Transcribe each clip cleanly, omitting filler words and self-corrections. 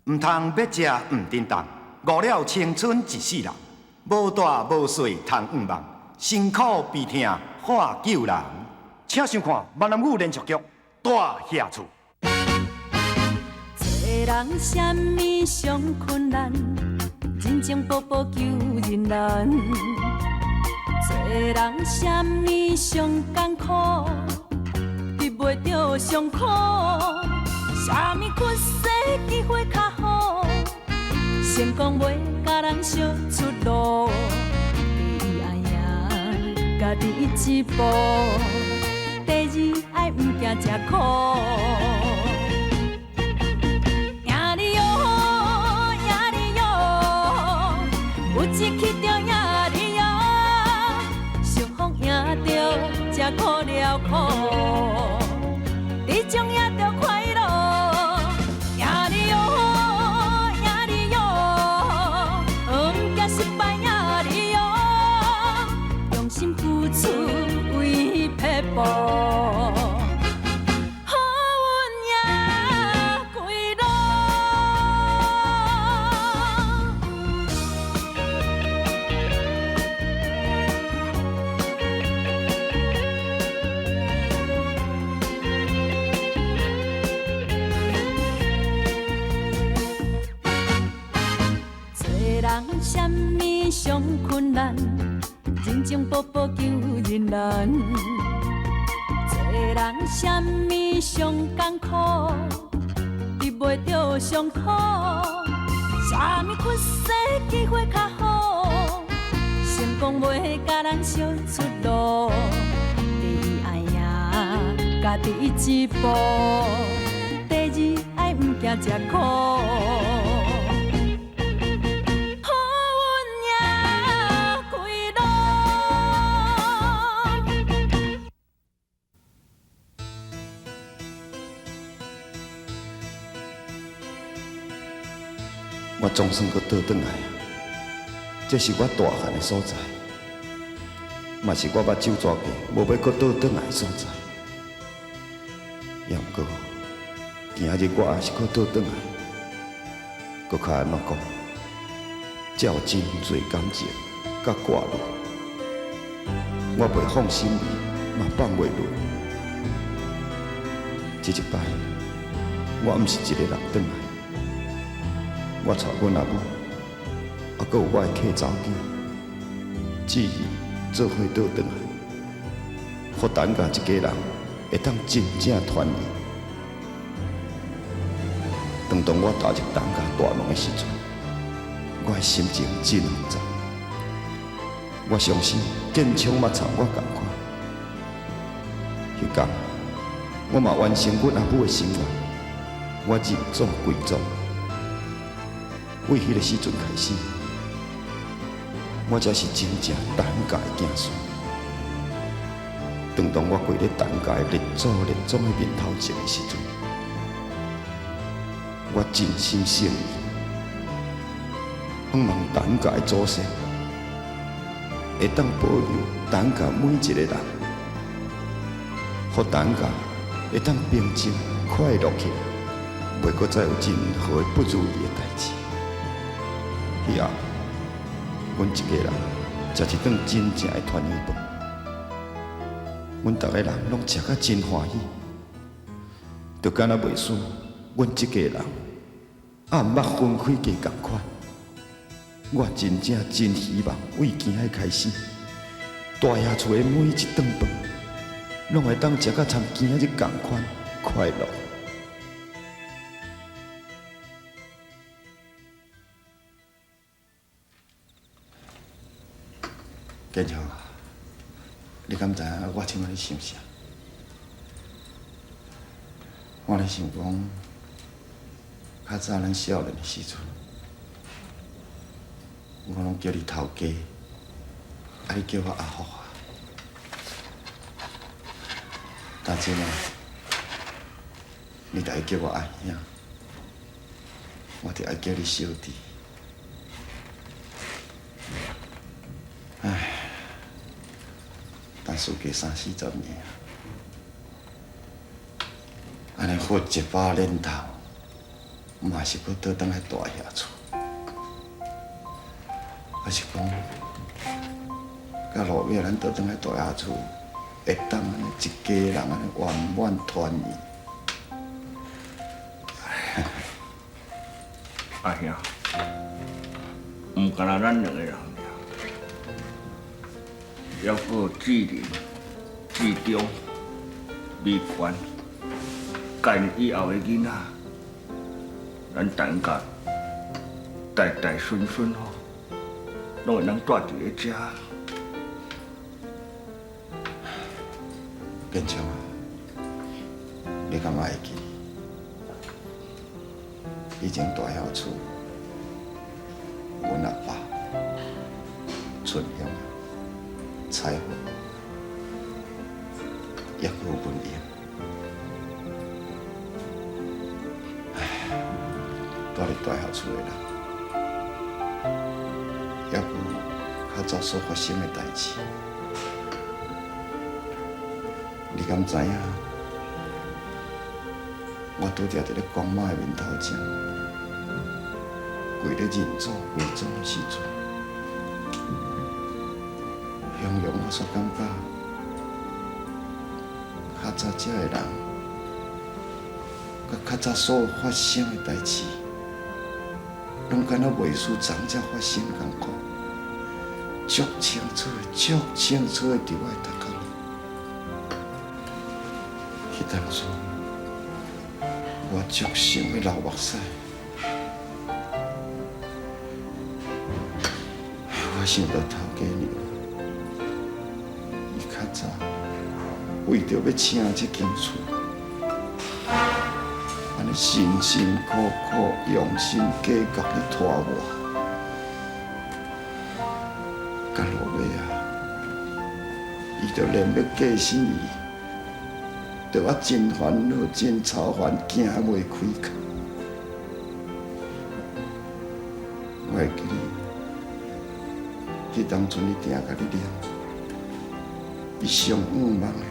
唔通要食唔叮当，误了青春一世人。无大无小通黄梦，辛苦悲痛化救人。请想看闽南语连续剧《大侠厝》。做人什么上困难，真情薄薄求人难。做人什么上艰苦，得袂着上苦。什么屈世机会较好，成功袂甲人相出路。第一爱赢家己一步，第二爱毋惊吃苦。赢你哟，赢你哟，有志气着赢你哟，相逢赢着才苦了苦，你将赢着快乐。赢你哟，赢你哟，毋惊失败赢你哟，用心付出为撇步。什么上困难，人情薄薄求人难。做人什么上艰苦，得袂着上苦。什么屈世机会较好，成功袂甲人相出路。第一爱赢家己一步，第二爱毋惊吃苦。我总算阁倒转来啊！这是我大汉的所在，嘛是我目睭蛇过无要阁倒转来的所在。也毋过，今日我也是阁倒转来，阁较安怎讲？才有真侪感情甲挂虑，我袂放心里，嘛放袂落。这一摆，我毋是一个人转来。我带阮阿母，还阁有我的客查某囝，志毅做伙倒转来，互等甲一家人会当真正团圆。当我踏入等甲大门的时阵，我的心情真复杂。我相信建昌嘛参我同款，迄天我嘛完成阮阿母的心愿，我入祖归宗。为迄个时阵开始，我才是真正等家的子孙。当我跪咧等家列祖列宗的面头前的时阵，我真心诚意，盼望等家的祖先会当保佑等家每一个人，互等家会当平静快乐起来，袂阁再有任何不如意的代志。以后，阮一家人食一顿真正的团圆饭，阮逐个人拢食甲真欢喜，就敢若袂输阮一家人暗捌分开家同款。我真正真希望为今仔开始，大爷厝的每一顿饭，拢会当食甲参今仔日同款快乐。建昌啊，你敢知影我即摆咧想啥？我咧想讲，较早咱少年的时阵，我拢叫你头家，啊你叫我阿福啊。但即摆，你就爱叫我阿兄，我就爱叫你小弟。唉。但事隔30-40年，安尼活一把年头，嘛是要倒转来大遐厝，还是讲，到路尾咱倒转来大遐厝，会当安尼一家人安尼圆满团圆。阿兄，毋干那咱两个人尔，还有志仁、志忠、美权，家己以后的囡仔，咱陈家代代孙孙吼，拢会能住伫咧遮。建昌啊，你敢会记？以前大遐厝，阮阿爸、春香、彩虹，也阁有文英。住伫大遐厝的人，也阁较早所发生的代志。你敢知影？我拄则伫咧公妈的面头前，跪咧认祖归宗的时阵，形容我所感觉，较早遮的人，甲较早所有发生的代志，拢敢若袂输昨才发生共款，足清楚的、足清楚的伫我的头壳里。迄当初。我足想要流目屎，我想到头家娘，伊较早为着要请这间厝，安尼辛辛苦苦、用心计较去拖我，到落尾啊，伊就连要嫁死伊。着我真烦恼、真操烦，行袂开口。我会记迄当初你定甲你念，伊上仰望的，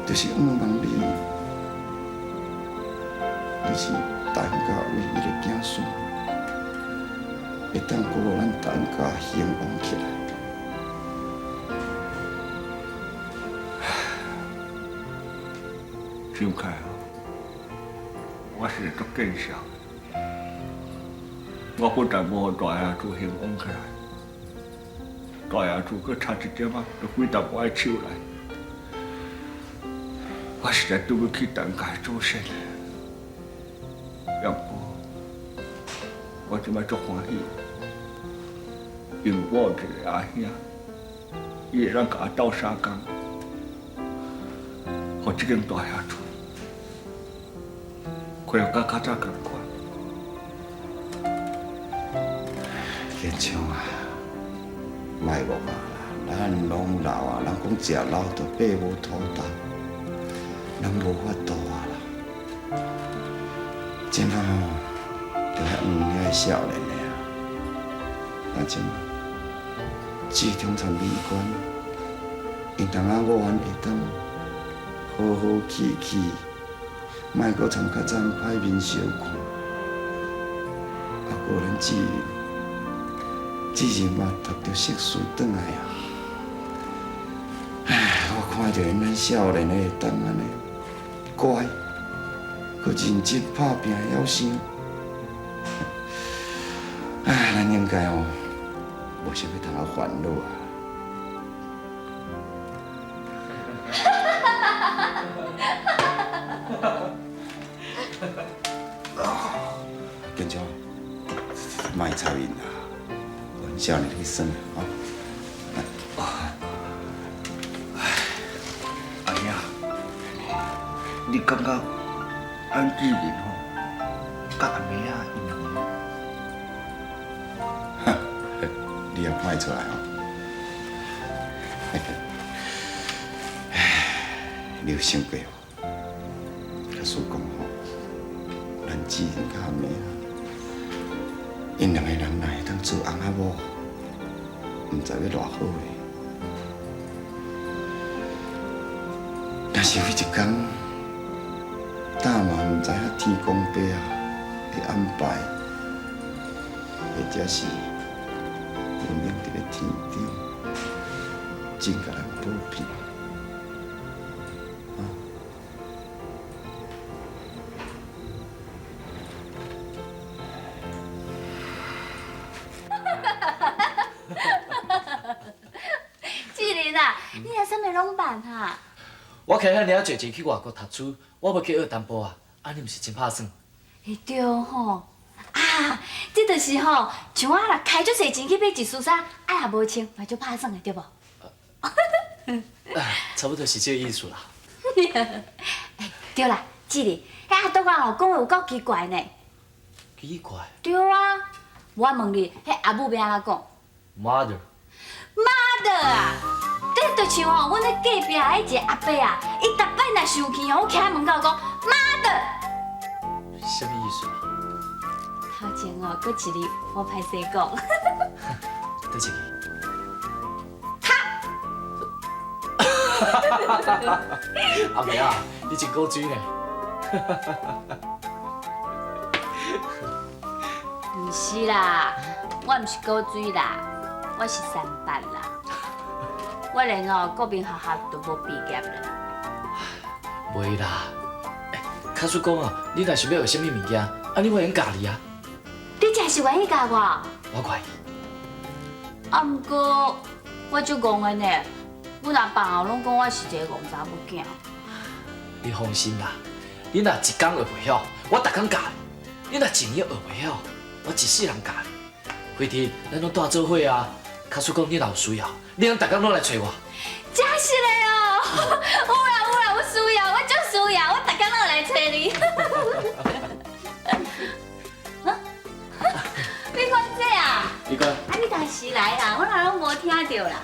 就是仰望你，就是陈家唯一的子孙，会当鼓舞咱陈家兴旺起来。想起来，我是足见笑。我不但无大衙厝兴旺起来，大衙厝佫差一点仔，就飞到我的手内。我实在对不起陈家的祖先，要不我即摆足欢喜，因为我有一个阿兄，伊会当甲我斗相共，互即间大衙厝。会有甲较早共款。建昌啊，莫误啊！咱拢老啊，人讲食老就爬无土豆，咱无法度啊啦。今仔吼，就遐遐少年的啊，但今志中参美观，因同仔我还会当好好气气。莫阁参较早歹面相看，啊，个人志仁嘛，读着硕士转来啊！唉，我看着因咱少年的会当安尼乖，阁认真打拼晓生，唉，咱应该哦，无啥物通啊烦恼啊。建昌，莫吵因啦，阮少年去耍啊！阿兄，你感觉俺志仁吼，甲阿妹啊因两个，哈，你也看出来哦。你有想过无？假使讲吼，咱志仁甲阿妹啊，因两个人若会当做翁仔某，毋知要偌好诶。但是有一天，大嘛毋知影天公伯啊，的安排，或者是有命伫咧天顶，真甲咱保庇。志玲啊，你也啥物拢办哈？我开遐尔侪钱去外国读书，我要去学淡薄啊，安尼毋是真拍算？会对吼。啊，这就是吼，像我若开足侪钱去买一束衫，啊也无穿，嘛就拍算的对无？差不多是这个意思啦。哎，对啦，志玲，迄阿斗啊吼讲话有够奇怪呢。奇怪对啊，我问你，迄阿母要安怎讲？ ，mother， mother 啊，这就像吼，阮咧隔壁迄一个阿伯啊，伊逐摆若生气吼，我徛喺门口讲 mother。 什么意思啊？头前哦，搁一字我歹势讲。对一个？阿妹啊，你真古锥呢。毋是啦，我毋是古水啦，我是三八啦。我连国民学校都无毕业啦。袂啦，卡叔讲哦，你若想要学什么物件，安尼我用教你啊。你真是愿意教我？我怪。啊，毋过我足戆的呢，阮阿爸后拢讲我是一个戆查某囝。你放心啦，你若一工学袂晓，我逐工教你；你若一年学袂晓，我一世人教你。回天咱拢住做伙啊。卡叔讲你若有需要，你通逐工拢来找我。真是的哦！有啦，有需要，我足需要，我逐工拢来找你。你看这啊？你讲。啊，你当时来啦，我哪拢无听到啦。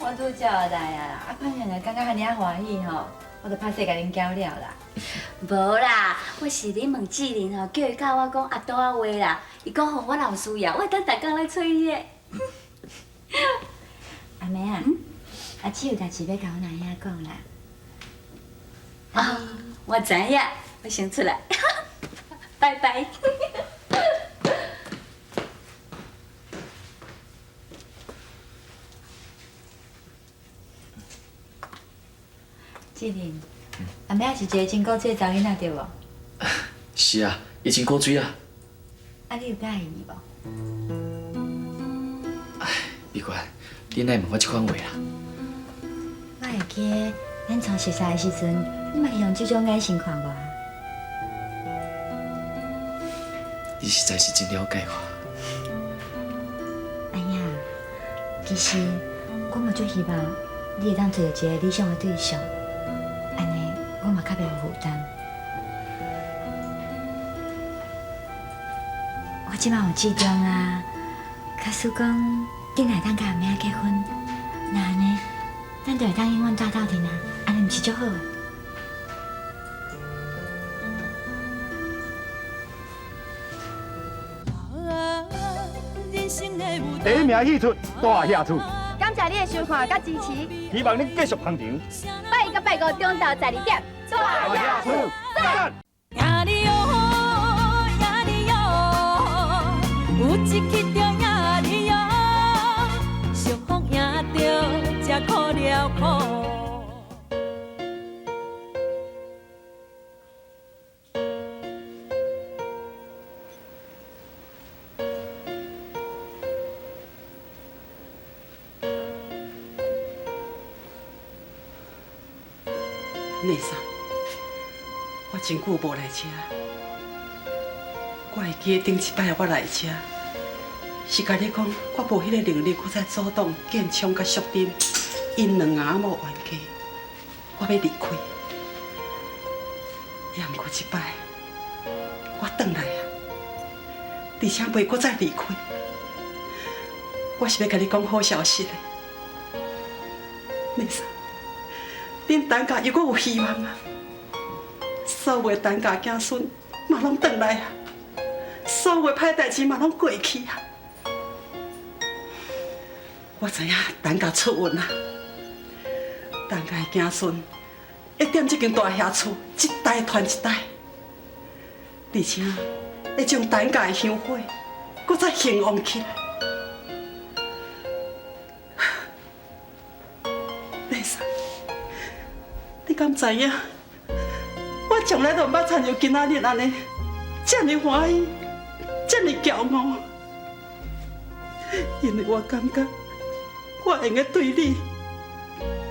我拄则来啊，啊，看见了，感觉遐尔欢喜吼，我就拍势甲恁交了啦。无啦，我是咧问志玲吼，叫伊教我讲阿多仔话啦。伊讲吼，我若有需要，我会当逐工来找伊的。阿妹啊，阿姊有代志要甲我阿兄讲啦。啊，我知影，我先出来，拜拜。志玲，阿妹是一个真古锥的查囡仔对无？是啊，伊真古锥啊。啊，你有介意无？别管，你哪会问我这款话啦？我会记得咱从熟识的时阵，你嘛是用这种眼神看我。你实在是真了解我。哎呀，其实我嘛最希望你会当找到一个理想的对象，安尼我嘛较袂有负担。我即摆有志中啊，假使讲顶来当甲阿妹结婚，那安尼咱就会当永远搭斗阵啊，安尼毋是足好？第一名戏出大下厝，感谢你的收看甲支持，希望你继续捧场。拜一到拜五中昼12点，大下厝，赞！呀哩哟，呀哩哟，有一曲着呀哩哟，幸福赢着才苦了苦。内嫂，我真久无来车，我会记得顶一摆我来车，是甲你讲我无迄个能力，搁再主动建枪甲淑珍因两阿某冤家，我要离开。也毋过一摆，我转来啊，而且袂搁再离开。我是要甲你讲好消息的，内嫂。恁陈家又搁有希望啊！所有的陈家子孙嘛拢转来啊，所有的歹代志嘛拢过去啊。我知影陈家出运啊，陈家的子孙会踮这间大厦厝一代传一代，而且会将等价的香火，搁再兴旺起来。丽莎，你敢知影？我从来都捌参像今仔日安尼，这么欢喜，这么骄傲，因为我感觉我会用对你、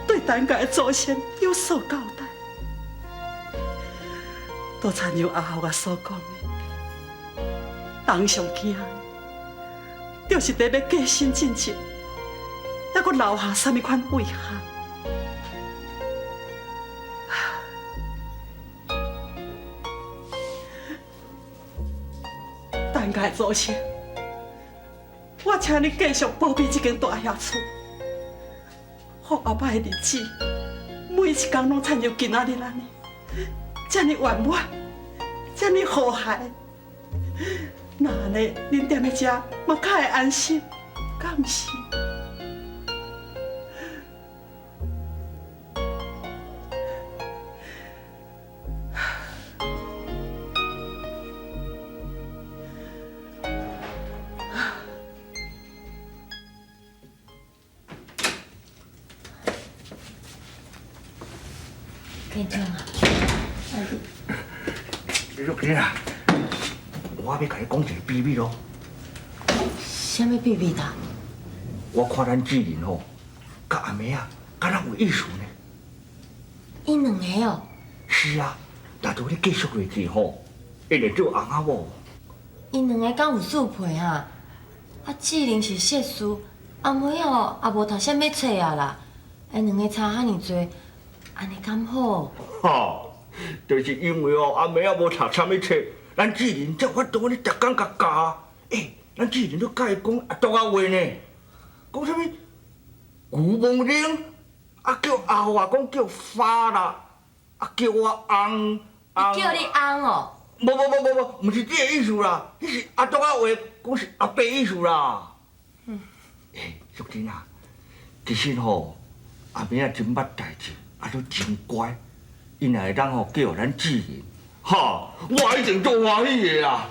对等价的祖先有所交代。都参像阿豪我所讲的，人上惊的，就是在要过身之前，还阁留下什么款遗憾。等下祖先，我请你继续保庇这间大厦厝，让后摆的日子每一天拢参像今仔日安尼。这么圆满，这么和谐，那安尼恁踮在遮嘛较会安心，敢毋是？建中啊！玉萍啊，我要甲你讲一个秘密咯。什么秘密啊？我看咱志玲吼，甲阿妹啊，敢若有意思呢。因两个哦。是啊，若拄咧继续落去吼，一定做翁仔某。因两个敢有速配啊？啊，志玲是硕士，阿妹哦也无读什么册啊啦。因两个差遐尼多，安尼敢好？哈。就是因为哦，阿妹啊无读啥物册，咱志玲才有法度咧逐工甲教。咱志玲都甲伊讲阿毒仔话呢，讲啥物牛毛铃，啊叫阿豪啊讲叫花啦，啊叫我翁。伊叫你翁哦？无，毋是这个意思啦，迄是阿毒仔话，讲是阿伯意思啦。淑珍啊，其实吼，阿妹啊真捌代志，啊都真乖。因若会当吼叫咱志玲，哈，我一定做欢喜的啦！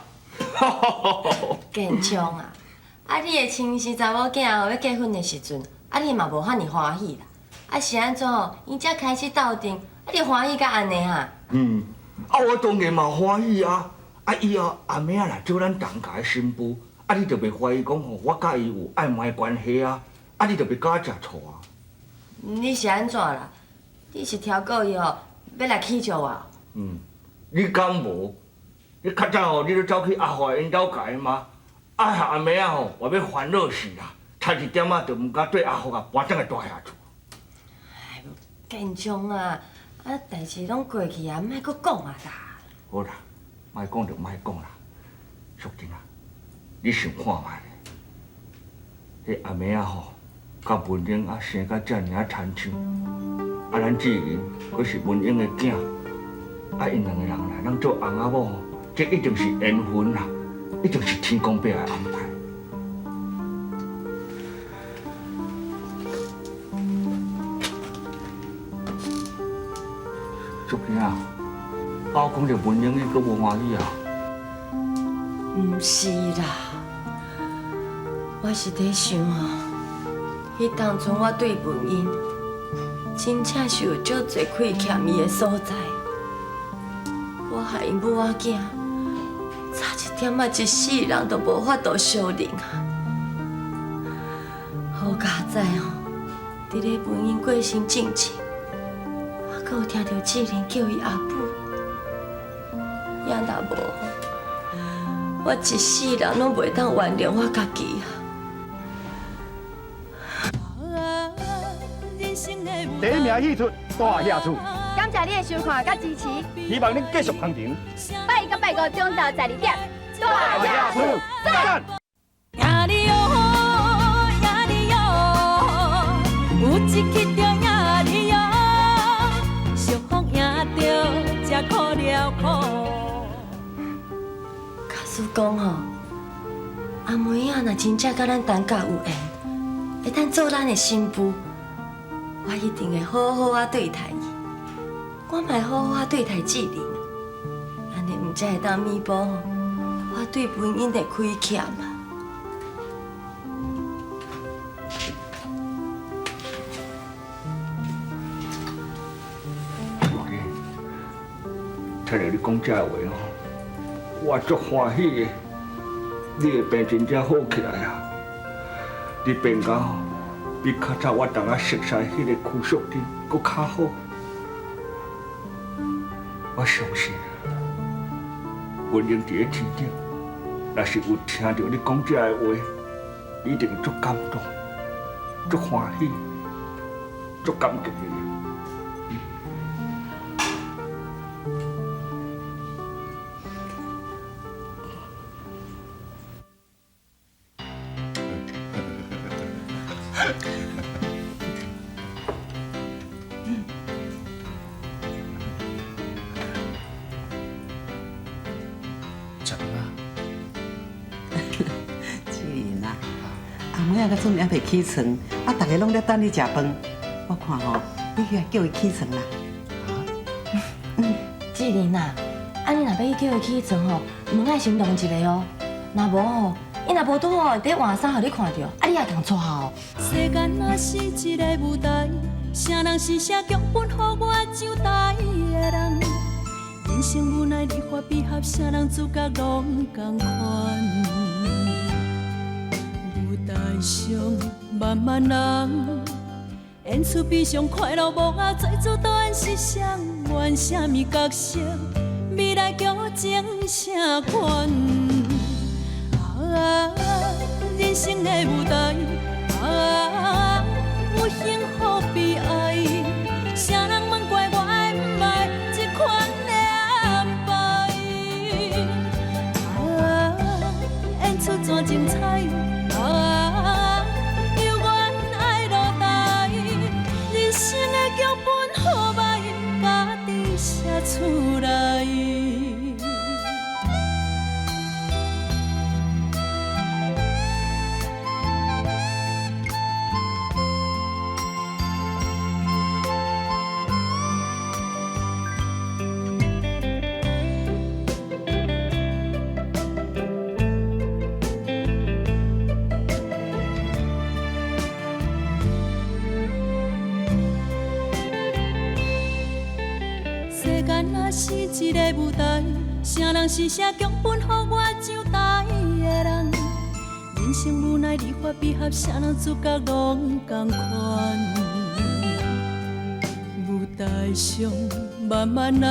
建昌啊，啊你的亲生查某囝后要结婚的时阵，啊你嘛无遐尼欢喜啦。啊是安怎？伊才开始斗阵，啊你欢喜甲安尼哈？我当然嘛欢喜啊！啊以后阿妹啊来做咱东家的新妇，啊你就袂怀疑讲吼我甲伊有暧昧关系啊！啊你就袂甲我食醋啊！你是安怎啦？你是挑故意吼？要来气着我？你敢无？你较早吼，你都走去阿华因兜家嘛？阿妹啊吼，我要烦恼死啦！差一点仔就唔敢对阿华啊搬进来大厦厝。哎，建昌啊，代志拢过去啊，莫搁讲啊啦。好啦，莫讲就莫讲啦。淑珍啊，你想看觅咧？迄阿妹啊吼，甲文英啊生甲遮尔啊亲像。咱志玲佫是文英的囝，因两个人来咱做翁仔某吼，这一定是缘分啦，一定是天公伯来安排。淑萍啊，我讲着文英，你佫无欢喜啊？毋是啦，我是在想啊，迄当初我对文英。真正是有足侪亏欠伊的所在，我害因母仔囝差一点仔一世人都无法度相认啊！好佳哉哦，伫咧文英过身之前，我阁有听到志玲叫伊阿母，也若无，我一世人拢袂当原谅我家己啊！第一名戏出大厦厝，感谢你的收看甲支持，希望你继续捧场。拜一到拜五中昼12点，大厦厝，赞！呀哩哟，呀哩哟，有一去着呀哩哟，俗风赢着才苦了苦。假使讲吼，阿妹啊，若真正甲咱东家有缘，会当做咱的新妇。我一定会好好啊对待伊，我嘛会好好啊对待志玲，安尼毋才会当弥补我我对婚姻的亏欠啊。听到你讲这话哦，我足欢喜的。你的病真正好起来啊！你病到比较早我当啊熟悉迄个区属店搁较好。我相信，文英伫咧天顶，若是有听到你讲这个话，一定足感动、足欢喜、足感激你。仔个阵还袂起床，啊，大家拢在等你食饭。我看吼，你去叫伊起床啦。志玲啊，你若要去叫伊起床吼，门爱先动一下哦。若无吼，伊若无拄好伫换衫，互你看到，你也通带哦。世间若是一个舞台，啥人是写剧本，予我上台的人？人生无奈，离合悲合，啥人主角拢同款。台上万万人，演出悲伤快乐无啊，最主导演是谁？演什么角色？未来剧情啥款？人生的舞台，有幸福悲哀，啥人问怪我的不爱这款的安排？演出怎精彩？有缘爱落台，人生的剧本好歹，家己写出来。若是一个舞台，啥人是写剧本，予我上台的人？人生无奈，离合悲合，啥人主角拢同款。舞台上万万人。